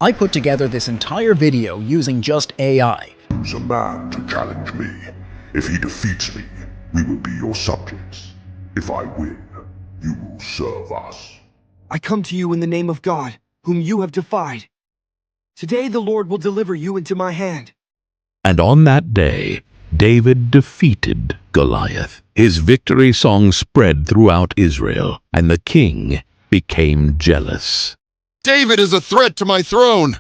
I put together this entire video using just AI. Choose a man to challenge me. If he defeats me, we will be your subjects. If I win, you will serve us. I come to you in the name of God, whom you have defied. Today the Lord will deliver you into my hand. And on that day, David defeated Goliath. His victory song spread throughout Israel, and the king became jealous. David is a threat to my throne!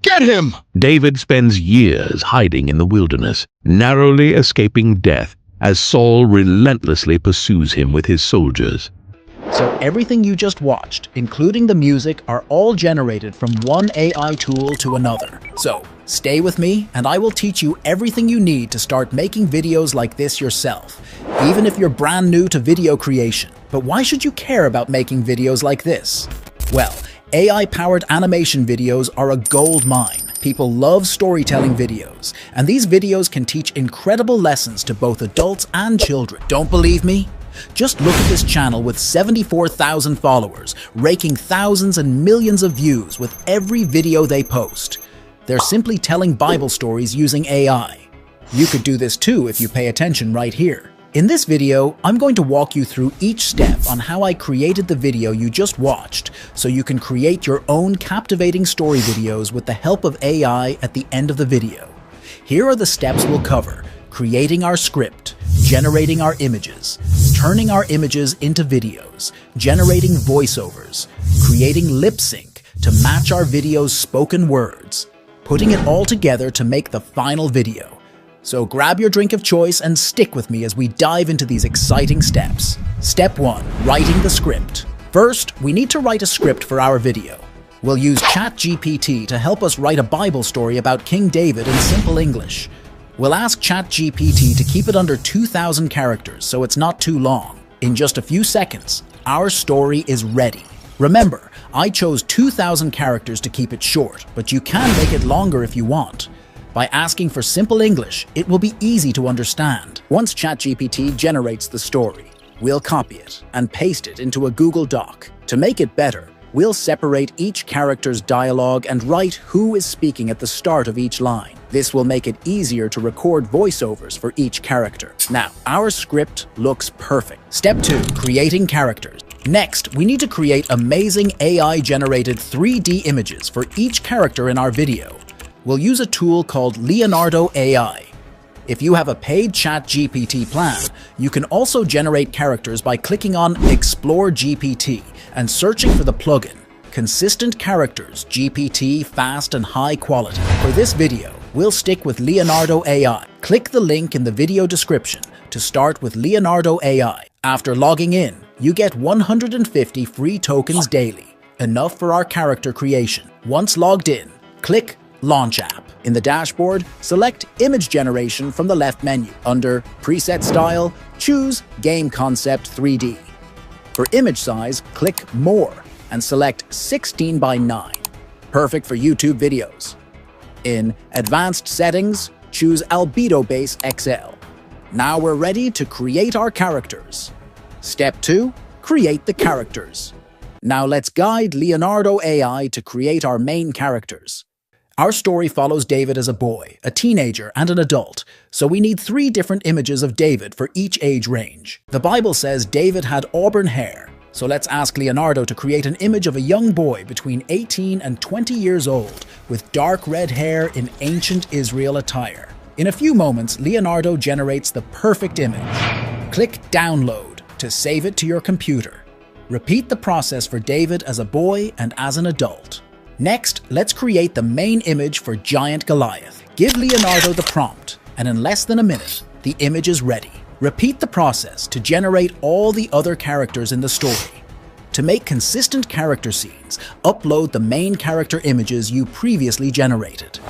Get him! David spends years hiding in the wilderness, narrowly escaping death as Saul relentlessly pursues him with his soldiers. So everything you just watched, including the music, are all generated from one AI tool to another. So stay with me and I will teach you everything you need to start making videos like this yourself, even if you're brand new to video creation. But why should you care about making videos like this? Well, AI-powered animation videos are a gold mine. People love storytelling videos, and these videos can teach incredible lessons to both adults and children. Don't believe me? Just look at this channel with 74,000 followers, raking thousands and millions of views with every video they post. They're simply telling Bible stories using AI. You could do this too if you pay attention right here. In this video, I'm going to walk you through each step on how I created the video you just watched, so you can create your own captivating story videos with the help of AI at the end of the video. Here are the steps we'll cover: creating our script, generating our images, turning our images into videos, generating voiceovers, creating lip sync to match our video's spoken words, putting it all together to make the final video. So grab your drink of choice and stick with me as we dive into these exciting steps. Step 1. Writing the script. First, we need to write a script for our video. We'll use ChatGPT to help us write a Bible story about King David in simple English. We'll ask ChatGPT to keep it under 2,000 characters so it's not too long. In just a few seconds, our story is ready. Remember, I chose 2,000 characters to keep it short, but you can make it longer if you want. By asking for simple English, it will be easy to understand. Once ChatGPT generates the story, we'll copy it and paste it into a Google Doc. To make it better, we'll separate each character's dialogue and write who is speaking at the start of each line. This will make it easier to record voiceovers for each character. Now, our script looks perfect. Step 2. Creating characters. Next, we need to create amazing AI-generated 3D images for each character in our video. We'll use a tool called Leonardo AI. If you have a paid ChatGPT plan, you can also generate characters by clicking on Explore GPT and searching for the plugin Consistent Characters GPT Fast and High Quality. For this video, we'll stick with Leonardo AI. Click the link in the video description to start with Leonardo AI. After logging in, you get 150 free tokens daily, enough for our character creation. Once logged in, click Launch App. In the dashboard, select Image Generation from the left menu. Under Preset Style, choose Game Concept 3D. For image size, click More and select 16 by 9. Perfect for YouTube videos. In Advanced Settings, choose Albedo Base XL. Now we're ready to create our characters. Step 2. Create the characters. Now let's guide Leonardo AI to create our main characters. Our story follows David as a boy, a teenager, and an adult, so we need 3 different images of David for each age range. The Bible says David had auburn hair, so let's ask Leonardo to create an image of a young boy between 18 and 20 years old with dark red hair in ancient Israel attire. In a few moments, Leonardo generates the perfect image. Click Download to save it to your computer. Repeat the process for David as a boy and as an adult. Next, let's create the main image for Giant Goliath. Give Leonardo the prompt, and in less than a minute, the image is ready. Repeat the process to generate all the other characters in the story. To make consistent character scenes, upload the main character images you previously generated.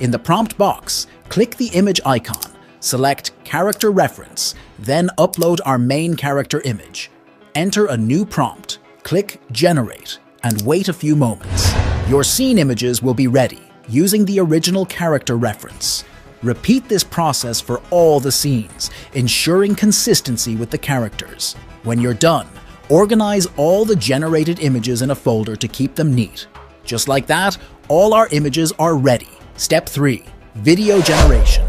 In the prompt box, click the image icon, select Character Reference, then upload our main character image. Enter a new prompt, click Generate, and wait a few moments. Your scene images will be ready, using the original character reference. Repeat this process for all the scenes, ensuring consistency with the characters. When you're done, organize all the generated images in a folder to keep them neat. Just like that, all our images are ready. Step 3. Video generation.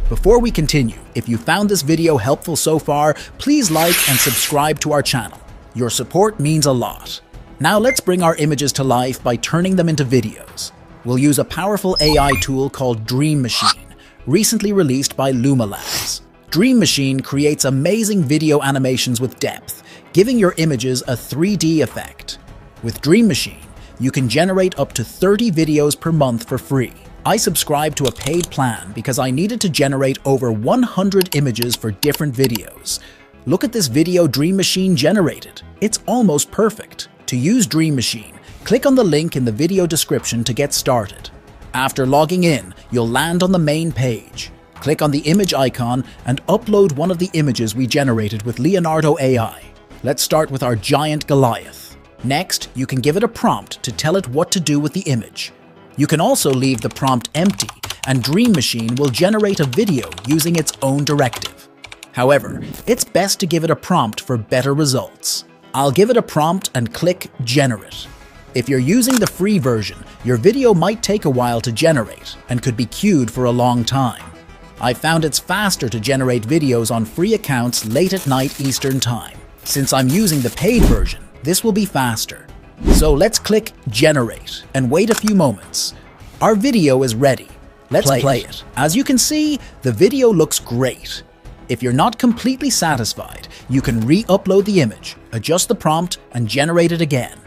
Before we continue, if you found this video helpful so far, please like and subscribe to our channel. Your support means a lot. Now let's bring our images to life by turning them into videos. We'll use a powerful AI tool called Dream Machine, recently released by Luma Labs. Dream Machine creates amazing video animations with depth, giving your images a 3D effect. With Dream Machine, you can generate up to 30 videos per month for free. I subscribed to a paid plan because I needed to generate over 100 images for different videos. Look at this video Dream Machine generated. It's almost perfect. To use Dream Machine, click on the link in the video description to get started. After logging in, you'll land on the main page. Click on the image icon and upload one of the images we generated with Leonardo AI. Let's start with our giant Goliath. Next, you can give it a prompt to tell it what to do with the image. You can also leave the prompt empty, and Dream Machine will generate a video using its own directive. However, it's best to give it a prompt for better results. I'll give it a prompt and click Generate. If you're using the free version, your video might take a while to generate and could be queued for a long time. I found it's faster to generate videos on free accounts late at night Eastern Time. Since I'm using the paid version, this will be faster. So let's click Generate and wait a few moments. Our video is ready. Let's play it. As you can see, the video looks great. If you're not completely satisfied, you can re-upload the image, adjust the prompt, and generate it again.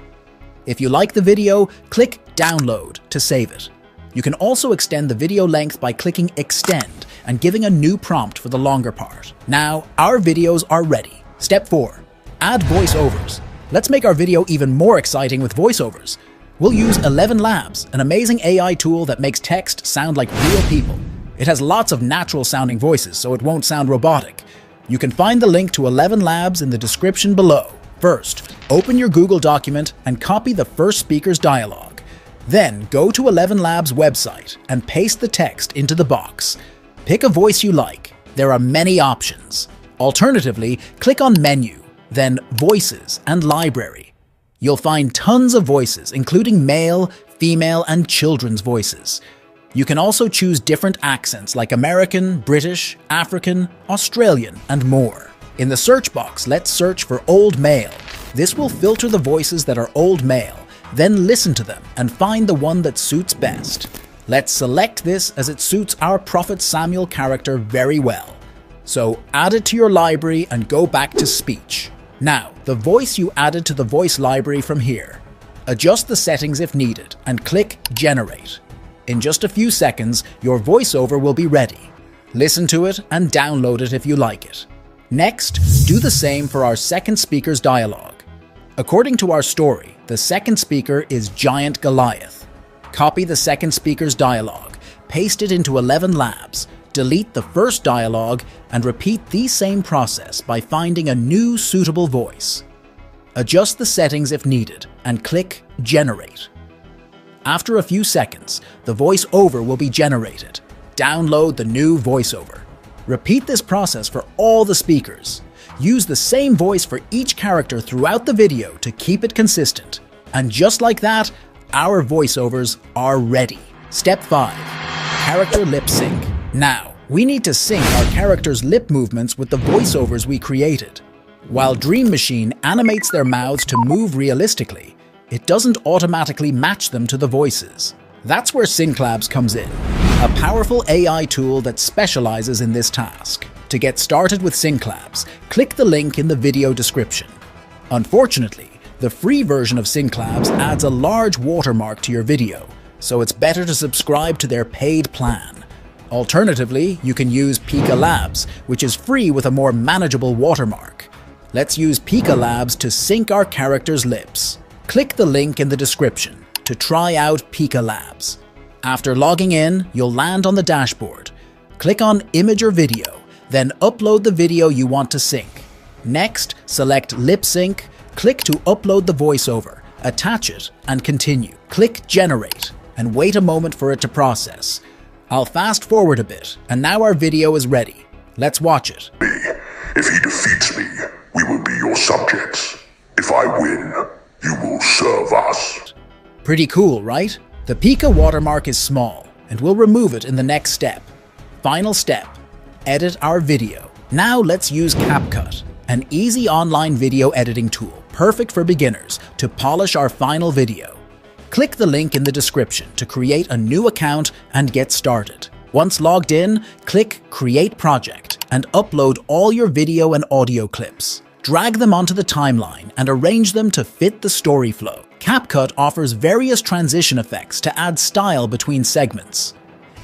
If you like the video, click Download to save it. You can also extend the video length by clicking Extend and giving a new prompt for the longer part. Now, our videos are ready. Step 4. Add voiceovers. Let's make our video even more exciting with voiceovers. We'll use 11 Labs, an amazing AI tool that makes text sound like real people. It has lots of natural-sounding voices, so it won't sound robotic. You can find the link to 11 Labs in the description below. First, open your Google document and copy the first speaker's dialogue. Then, go to 11 Labs website and paste the text into the box. Pick a voice you like. There are many options. Alternatively, click on Menu, then Voices and Library. You'll find tons of voices, including male, female, and children's voices. You can also choose different accents like American, British, African, Australian, and more. In the search box, let's search for Old Male. This will filter the voices that are Old Male, then listen to them and find the one that suits best. Let's select this as it suits our Prophet Samuel character very well. So add it to your library and go back to speech. Now, the voice you added to the voice library from here. Adjust the settings if needed and click Generate. In just a few seconds, your voiceover will be ready. Listen to it and download it if you like it. Next, do the same for our second speaker's dialogue. According to our story, the second speaker is Giant Goliath. Copy the second speaker's dialogue, paste it into 11 Labs, delete the first dialogue, and repeat the same process by finding a new suitable voice. Adjust the settings if needed and click Generate. After a few seconds, the voiceover will be generated. Download the new voiceover. Repeat this process for all the speakers. Use the same voice for each character throughout the video to keep it consistent. And just like that, our voiceovers are ready. Step 5. Character lip sync. Now, we need to sync our characters' lip movements with the voiceovers we created. While Dream Machine animates their mouths to move realistically, it doesn't automatically match them to the voices. That's where Klap comes in, a powerful AI tool that specializes in this task. To get started with Klap, click the link in the video description. Unfortunately, the free version of Klap adds a large watermark to your video, so it's better to subscribe to their paid plan. Alternatively, you can use Labs, which is free with a more manageable watermark. Let's use Labs to sync our characters' lips. Click the link in the description to try out Labs. After logging in, you'll land on the dashboard. Click on Image or Video, then upload the video you want to sync. Next, select Lip Sync, click to upload the voiceover, attach it, and continue. Click Generate, and wait a moment for it to process. I'll fast forward a bit, and now our video is ready. Let's watch it. If he defeats me, we will be your subjects. If I win, you will serve us. Pretty cool, right? The Pika watermark is small, and we'll remove it in the next step. Final step, edit our video. Now let's use CapCut, an easy online video editing tool, perfect for beginners, to polish our final video. Click the link in the description to create a new account and get started. Once logged in, click Create Project and upload all your video and audio clips. Drag them onto the timeline and arrange them to fit the story flow. CapCut offers various transition effects to add style between segments.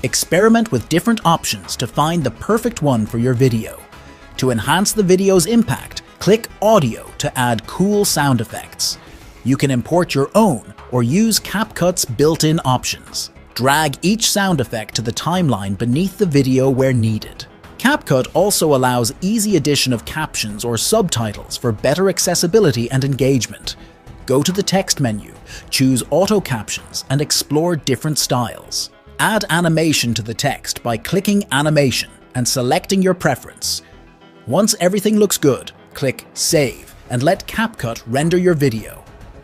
Experiment with different options to find the perfect one for your video. To enhance the video's impact, click Audio to add cool sound effects. You can import your own or use CapCut's built-in options. Drag each sound effect to the timeline beneath the video where needed. CapCut also allows easy addition of captions or subtitles for better accessibility and engagement. Go to the text menu, choose Auto Captions, and explore different styles. Add animation to the text by clicking Animation and selecting your preference. Once everything looks good, click Save and let CapCut render your video.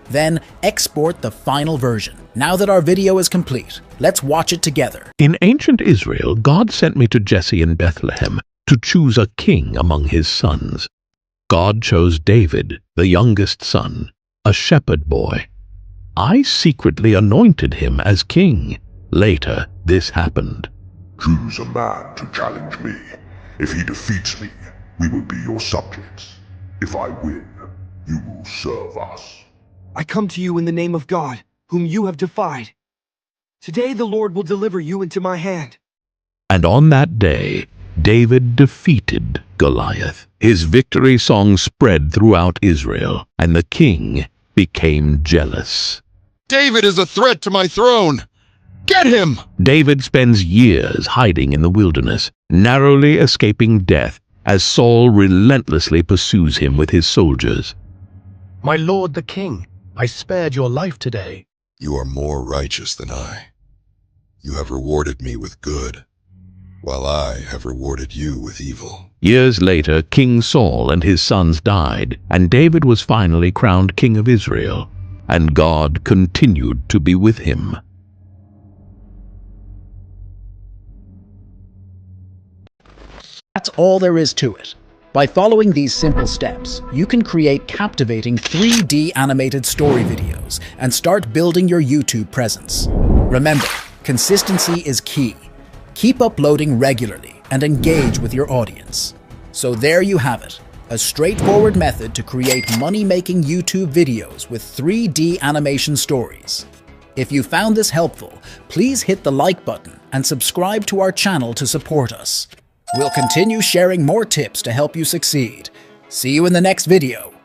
Then export the final version. Now that our video is complete, let's watch it together. In ancient Israel, God sent me to Jesse in Bethlehem to choose a king among his sons. God chose David, the youngest son, a shepherd boy. I secretly anointed him as king. Later, this happened. Choose a man to challenge me. If he defeats me, we will be your subjects. If I win, you will serve us. I come to you in the name of God, whom you have defied. Today the Lord will deliver you into my hand. And on that day, David defeated Goliath. His victory song spread throughout Israel, and the king became jealous. David is a threat to my throne! Get him! David spends years hiding in the wilderness, narrowly escaping death as Saul relentlessly pursues him with his soldiers. My lord the king, I spared your life today. You are more righteous than I. You have rewarded me with good, while I have rewarded you with evil. Years later, King Saul and his sons died, and David was finally crowned king of Israel, and God continued to be with him. That's all there is to it. By following these simple steps, you can create captivating 3D animated story videos and start building your YouTube presence. Remember, consistency is key. Keep uploading regularly and engage with your audience. So there you have it, a straightforward method to create money-making YouTube videos with 3D animation stories. If you found this helpful, please hit the like button and subscribe to our channel to support us. We'll continue sharing more tips to help you succeed. See you in the next video.